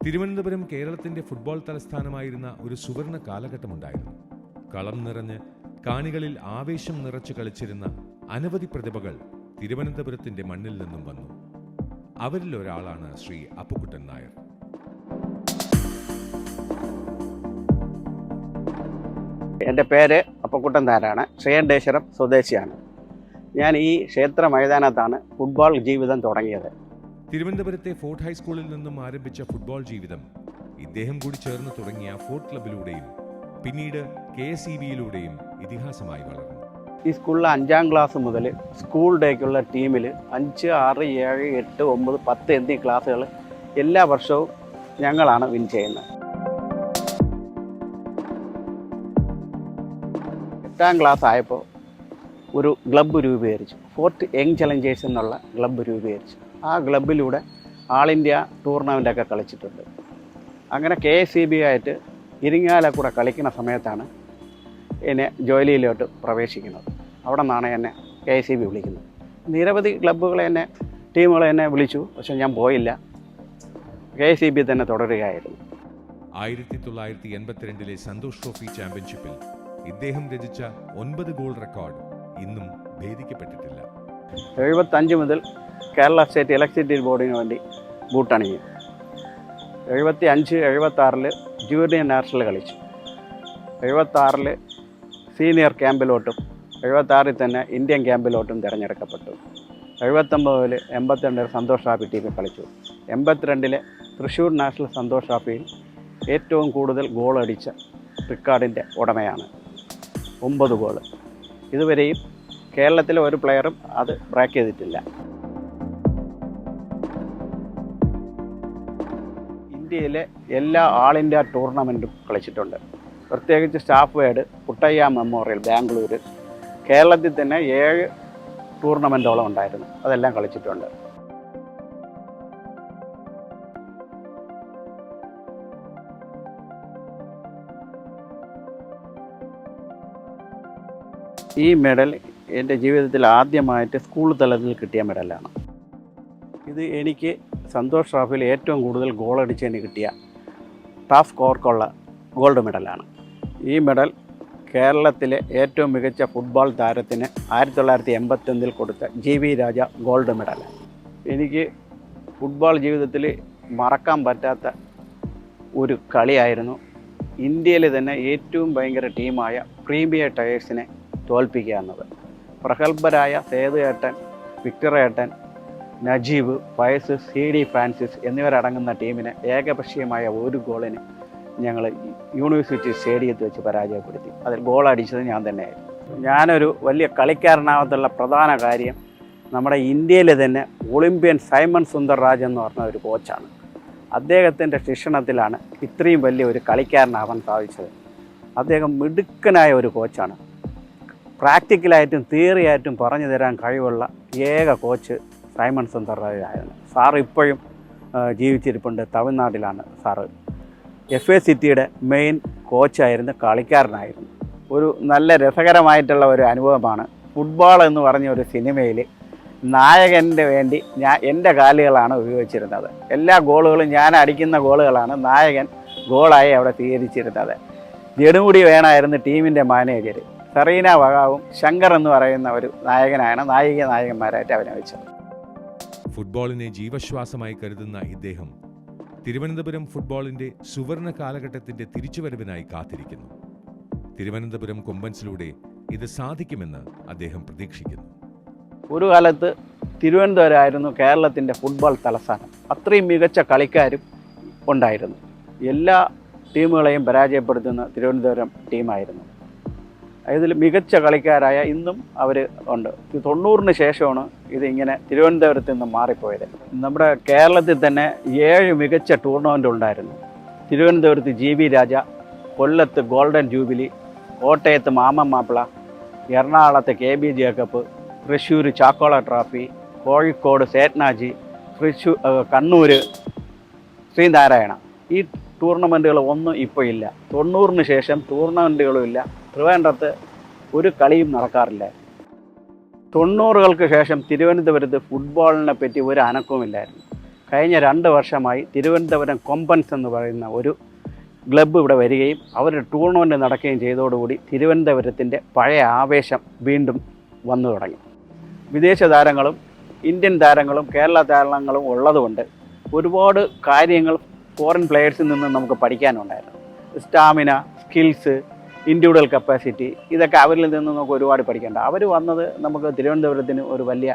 തിരുവനന്തപുരം കേരളത്തിന്റെ ഫുട്ബോൾ തലസ്ഥാനമായിരുന്ന ഒരു സുവർണ കാലഘട്ടമുണ്ടായിരുന്നു. കളം നിറഞ്ഞ് കാണികളിൽ ആവേശം നിറച്ചു കളിച്ചിരുന്ന അനവധി പ്രതിഭകൾ തിരുവനന്തപുരത്തിന്റെ മണ്ണിൽ നിന്നും വന്നു. അവരിൽ ഒരാളാണ് ശ്രീ അപ്പുക്കുട്ടൻ നായർ. എൻ്റെ പേര് അപ്പുക്കുട്ടൻ നായരാണ്. ശ്രീകണ്ഠേശ്വരം സ്വദേശിയാണ്. ഞാൻ ഈ ക്ഷേത്ര മൈതാനത്താണ് ഫുട്ബോൾ ജീവിതം തുടങ്ങിയത്. തിരുവനന്തപുരത്തെ ഫോർട്ട് ഹൈസ്കൂളിൽ നിന്നും ആരംഭിച്ച ഫുട്ബോൾ ജീവിതം ഇദ്ദേഹം കൂടി ചേർന്ന് തുടങ്ങിയ ഫോർട്ട് ക്ലബിലൂടെയും പിന്നീട് KSEBയിലൂടെയും ഇതിഹാസമായി വളർന്നു. ഈ സ്കൂളിൽ 5ാം ക്ലാസ് മുതൽ സ്കൂൾ ഡേക്കുള്ള ടീമിൽ 5, 6, 7, 8, 9, 10 എന്നീ ക്ലാസ്സുകൾ എല്ലാ വർഷവും ഞങ്ങളാണ് വിൻ ചെയ്യുന്നത്. 8ാം ക്ലാസ് ആയപ്പോൾ ഒരു ക്ലബ്ബ് രൂപീകരിച്ചു. ഫോർട്ട് യങ് ചലഞ്ചേഴ്സ് എന്നുള്ള ക്ലബ്ബ് രൂപീകരിച്ചു. ആ ക്ലബ്ബിലൂടെ ആൾ ഇന്ത്യ ടൂർണമെൻ്റൊക്കെ കളിച്ചിട്ടുണ്ട്. അങ്ങനെ KSEB ആയിട്ട് ഇരിങ്ങാലക്കുട കളിക്കുന്ന സമയത്താണ് എന്നെ ജോലിയിലോട്ട് പ്രവേശിക്കുന്നത്. അവിടെ നിന്നാണ് എന്നെ KSEB വിളിക്കുന്നത്. നിരവധി ക്ലബ്ബുകൾ എന്നെ ടീമുകൾ എന്നെ വിളിച്ചു, പക്ഷെ ഞാൻ പോയില്ല. KSEB തന്നെ തുടരുകയായിരുന്നു. 1982 സന്തോഷ് ട്രോഫി ചാമ്പ്യൻഷിപ്പിൽ ഇദ്ദേഹം രചിച്ച 9 ഗോൾ റെക്കോർഡ് ഇന്നും ഭേദിക്കപ്പെട്ടിട്ടില്ല. 75 മുതൽ കേരള സ്റ്റേറ്റ് ഇലക്ട്രിസിറ്റി ബോർഡിന് വേണ്ടി ബൂട്ടണിഞ്ഞു. 75, 76 ജൂനിയർ നാഷണൽ കളിച്ചു. 76 സീനിയർ ക്യാമ്പിലോട്ടും 76 തന്നെ ഇന്ത്യൻ ക്യാമ്പിലോട്ടും തിരഞ്ഞെടുക്കപ്പെട്ടു. 79 82 സന്തോഷ് ട്രോഫി ടീമിൽ കളിച്ചു. 82 തൃശ്ശൂർ നാഷണൽ സന്തോഷ് ട്രോഫിയിൽ ഏറ്റവും കൂടുതൽ ഗോൾ അടിച്ച റെക്കോർഡിൻ്റെ ഉടമയാണ്. 9 ഗോൾ. ഇതുവരെയും കേരളത്തിലെ ഒരു പ്ലെയറും അത് ബ്രേക്ക് ചെയ്തിട്ടില്ല. ഇന്ത്യയിലെ എല്ലാ ആൾ ഇന്ത്യ ടൂർണമെൻറ്റും കളിച്ചിട്ടുണ്ട്. പ്രത്യേകിച്ച് സ്റ്റാഫ് വേർഡ്, പുട്ടയ്യ മെമ്മോറിയൽ ബാംഗ്ലൂർ, കേരളത്തിൽ തന്നെ 7 ടൂർണമെൻറ്റോളം ഉണ്ടായിരുന്നു. അതെല്ലാം കളിച്ചിട്ടുണ്ട്. ഈ മെഡൽ എൻ്റെ ജീവിതത്തിൽ ആദ്യമായിട്ട് സ്കൂൾ തലത്തിൽ കിട്ടിയ മെഡലാണ്. ഇത് എനിക്ക് സന്തോഷ് ട്രോഫിയിൽ ഏറ്റവും കൂടുതൽ ഗോളടിച്ചതിന് കിട്ടിയ ടോപ്പ് സ്കോർക്കുള്ള ഗോൾഡ് മെഡലാണ്. ഈ മെഡൽ കേരളത്തിലെ ഏറ്റവും മികച്ച ഫുട്ബോൾ താരത്തിന് 1981 കൊടുത്ത GB രാജ ഗോൾഡ് മെഡലാണ്. എനിക്ക് ഫുട്ബോൾ ജീവിതത്തിൽ മറക്കാൻ പറ്റാത്ത ഒരു കളിയായിരുന്നു ഇന്ത്യയിലെ തന്നെ ഏറ്റവും ഭയങ്കര ടീമായ പ്രീമിയർ ടയേഴ്സിനെ തോൽപ്പിക്കുക എന്നത്. പ്രഗത്ഭരായ സേതു ഏട്ടൻ, വിക്ടർ ഏട്ടൻ, നജീബ്, ഫയസ്, CD ഫ്രാൻസിസ് എന്നിവരടങ്ങുന്ന ടീമിനെ ഏകപക്ഷീയമായ ഒരു ഗോളിന് ഞങ്ങൾ യൂണിവേഴ്സിറ്റി സ്റ്റേഡിയത്തിൽ വെച്ച് പരാജയപ്പെടുത്തി. അതിൽ ഗോൾ അടിച്ചത് ഞാൻ തന്നെയായിരുന്നു. ഞാനൊരു വലിയ കളിക്കാരനാകത്തുള്ള പ്രധാന കാര്യം നമ്മുടെ ഇന്ത്യയിലെ തന്നെ ഒളിമ്പ്യൻ സൈമൺ സുന്ദർ രാജ് എന്ന് പറഞ്ഞ ഒരു കോച്ചാണ്. അദ്ദേഹത്തിൻ്റെ ശിക്ഷണത്തിലാണ് ഇത്രയും വലിയ ഒരു കളിക്കാരനാവാൻ സാധിച്ചത്. അദ്ദേഹം മിടുക്കനായ ഒരു കോച്ചാണ്. പ്രാക്ടിക്കലായിട്ടും തിയറിയായിട്ടും പറഞ്ഞു തരാൻ കഴിവുള്ള ഏക കോച്ച് സൈമൺ സുന്ദർ രാജ് ആയിരുന്നു. സാറ് ഇപ്പോഴും ജീവിച്ചിരിപ്പുണ്ട്. തമിഴ്നാട്ടിലാണ് സാറ്. FA സിറ്റിയുടെ മെയിൻ കോച്ചായിരുന്നു, കളിക്കാരനായിരുന്നു. ഒരു നല്ല രസകരമായിട്ടുള്ള ഒരു അനുഭവമാണ്. ഫുട്ബോൾ എന്ന് പറഞ്ഞ ഒരു സിനിമയിൽ നായകൻ്റെ വേണ്ടി എൻ്റെ കാലുകളാണ് ഉപയോഗിച്ചിരുന്നത്. എല്ലാ ഗോളുകളും ഞാൻ അടിക്കുന്ന ഗോളുകളാണ് നായകൻ ഗോളായി അവിടെ സ്വീകരിച്ചിരുന്നത്. ജഡുമുടി വേണമായിരുന്നു ടീമിൻ്റെ മാനേജർ. സെറീന വകാവും ശങ്കർ എന്ന് പറയുന്ന ഒരു നായകന്മാരായിട്ട് അഭിനയിച്ചത്. ഫുട്ബോളിനെ ജീവശ്വാസമായി കരുതുന്ന ഇദ്ദേഹം തിരുവനന്തപുരം ഫുട്ബോളിന്റെ സുവർണ കാലഘട്ടത്തിന്റെ തിരിച്ചുവരവിനായി കാത്തിരിക്കുന്നു. തിരുവനന്തപുരം കൊമ്പൻസിലൂടെ ഇത് സാധിക്കുമെന്ന് അദ്ദേഹം പ്രതീക്ഷിക്കുന്നു. ഒരു കാലത്ത് തിരുവനന്തപുരമായിരുന്നു കേരളത്തിൻ്റെ ഫുട്ബോൾ തലസ്ഥാനം. അത്രയും മികച്ച കളിക്കാരും ഉണ്ടായിരുന്നു. എല്ലാ ടീമുകളെയും പരാജയപ്പെടുത്തുന്ന തിരുവനന്തപുരം ടീമായിരുന്നു. ഇതിൽ മികച്ച കളിക്കാരായ ഇന്നും അവർ ഉണ്ട്. 90-ന് ശേഷമാണ് ഇതിങ്ങനെ തിരുവനന്തപുരത്ത് നിന്ന് മാറിപ്പോയത്. നമ്മുടെ കേരളത്തിൽ തന്നെ 7 മികച്ച ടൂർണമെൻ്റ് ഉണ്ടായിരുന്നു. തിരുവനന്തപുരത്ത് GB രാജ, കൊല്ലത്ത് ഗോൾഡൻ ജൂബിലി, കോട്ടയത്ത് മാമൻ മാപ്പിള, എറണാകുളത്ത് KB ജേക്കബ്, തൃശ്ശൂർ ചാക്കോള ട്രോഫി, കോഴിക്കോട് സേറ്റ്നാജി, കണ്ണൂർ ശ്രീനാരായണ. ഈ ടൂർണമെൻറ്റുകൾ ഒന്നും ഇപ്പോൾ ഇല്ല. 90-ന് ശേഷം ടൂർണമെൻറ്റുകളും ഇല്ല. ട്രിവാൻഡ്രത്ത് ഒരു കളിയും നടക്കാറില്ല. 90-കൾക്ക് ശേഷം തിരുവനന്തപുരത്ത് ഫുട്ബോളിനെ പറ്റി ഒരു അനക്കവുമില്ലായിരുന്നു. കഴിഞ്ഞ 2 വർഷമായി തിരുവനന്തപുരം കൊമ്പൻസ് എന്ന് പറയുന്ന ഒരു ക്ലബ്ബ് ഇവിടെ വരികയും അവർ ടൂർണമെൻറ്റ് നടക്കുകയും ചെയ്തതോടുകൂടി തിരുവനന്തപുരത്തിൻ്റെ പഴയ ആവേശം വീണ്ടും വന്നു തുടങ്ങി. വിദേശ താരങ്ങളും ഇന്ത്യൻ താരങ്ങളും കേരള താരങ്ങളും ഉള്ളതുകൊണ്ട് ഒരുപാട് കാര്യങ്ങൾ ഫോറിൻ പ്ലെയേഴ്സിൽ നിന്ന് നമുക്ക് പഠിക്കാനുണ്ടായിരുന്നു. സ്റ്റാമിന, സ്കിൽസ്, ഇൻഡിവിജ്വൽ കപ്പാസിറ്റി, ഇതൊക്കെ അവരിൽ നിന്ന് നമുക്ക് ഒരുപാട് പഠിക്കേണ്ട. അവർ വന്നത് നമുക്ക് തിരുവനന്തപുരത്തിന് ഒരു വലിയ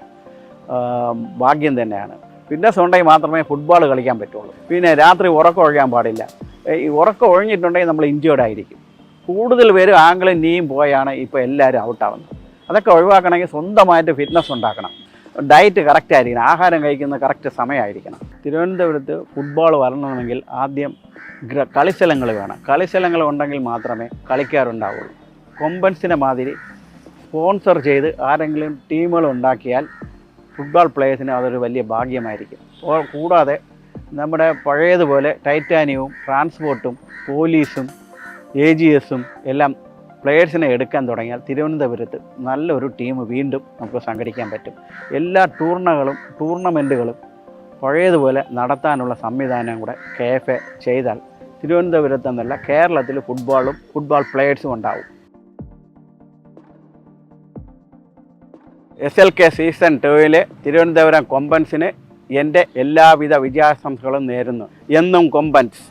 ഭാഗ്യം തന്നെയാണ്. ഫിറ്റ്നസ് ഉണ്ടെങ്കിൽ മാത്രമേ ഫുട്ബോൾ കളിക്കാൻ പറ്റുള്ളൂ. പിന്നെ രാത്രി ഉറക്കം ഒഴിയാൻ പാടില്ല. ഈ ഉറക്കം ഒഴിഞ്ഞിട്ടുണ്ടെങ്കിൽ നമ്മൾ ഇഞ്ചേർഡ് ആയിരിക്കും. കൂടുതൽ പേര് ആംഗിളും നീയും പോയാണ് ഇപ്പോൾ എല്ലാവരും ഔട്ടാവുന്നത്. അതൊക്കെ ഒഴിവാക്കണമെങ്കിൽ സ്വന്തമായിട്ട് ഫിറ്റ്നസ് ഉണ്ടാക്കണം. ഡയറ്റ് കറക്റ്റ് ആയിരിക്കണം, ആഹാരം കഴിക്കുന്ന കറക്റ്റ് സമയമായിരിക്കണം. തിരുവനന്തപുരത്ത് ഫുട്ബോൾ വരണമെങ്കിൽ ആദ്യം കളിസ്ഥലങ്ങൾ വേണം. കളിസ്ഥലങ്ങൾ ഉണ്ടെങ്കിൽ മാത്രമേ കളിക്കാറുണ്ടാവുള്ളൂ. കൊമ്പൻസിനെ മാതിരി സ്പോൺസർ ചെയ്ത് ആരെങ്കിലും ടീമുകൾ ഉണ്ടാക്കിയാൽ ഫുട്ബോൾ പ്ലേയേഴ്സിന് അതൊരു വലിയ ഭാഗ്യമായിരിക്കും. കൂടാതെ നമ്മുടെ പഴയതുപോലെ ടൈറ്റാനിയവും ട്രാൻസ്പോർട്ടും പോലീസും AGSും എല്ലാം പ്ലെയേഴ്സിനെ എടുക്കാൻ തുടങ്ങിയാൽ തിരുവനന്തപുരത്ത് നല്ലൊരു ടീം വീണ്ടും നമുക്ക് സംഘടിക്കാൻ പറ്റും. എല്ലാ ടൂർണമെൻറ്റുകളും പഴയതുപോലെ നടത്താനുള്ള സംവിധാനം കൂടെ KFA ചെയ്താൽ തിരുവനന്തപുരത്ത് എന്നല്ല കേരളത്തിൽ ഫുട്ബോൾ പ്ലെയേഴ്സും ഉണ്ടാവും. SLK സീസൺ 2 തിരുവനന്തപുരം കൊമ്പൻസിന് എൻ്റെ എല്ലാവിധ വിജയാശംസകളും നേരുന്നു. എന്നും കൊമ്പൻസ്.